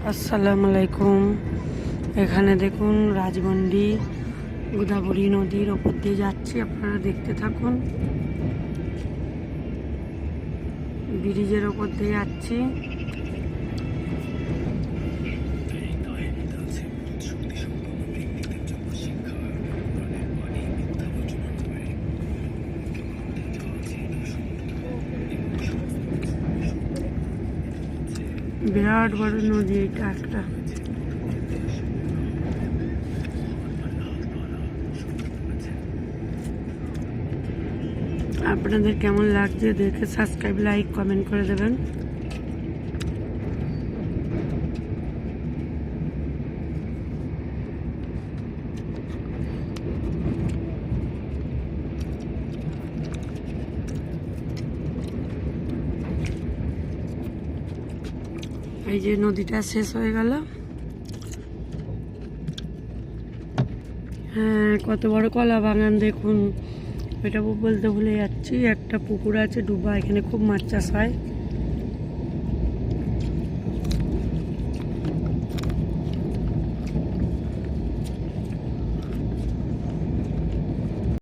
আসসালামু আলাইকুম। এখানে দেখুন রাজমন্ডি গোদাবরী নদীর ওপর দিয়ে যাচ্ছি, আপনারা দেখতে থাকুন। ব্রিজের ওপর দিয়ে যাচ্ছি। বিরাট বড় নদী এটা একটা। আপনাদের কেমন লাগছে দেখে সাবস্ক্রাইব, লাইক, কমেন্ট করে দেবেন। এই যে নদীটা শেষ হয়ে গেল। হ্যাঁ, কত বড় কলা বাগান দেখুন। এটা বলতে ভুলে যাচ্ছি, একটা পুকুর আছে ডুবা, এখানে খুব মাছ চাষ হয়।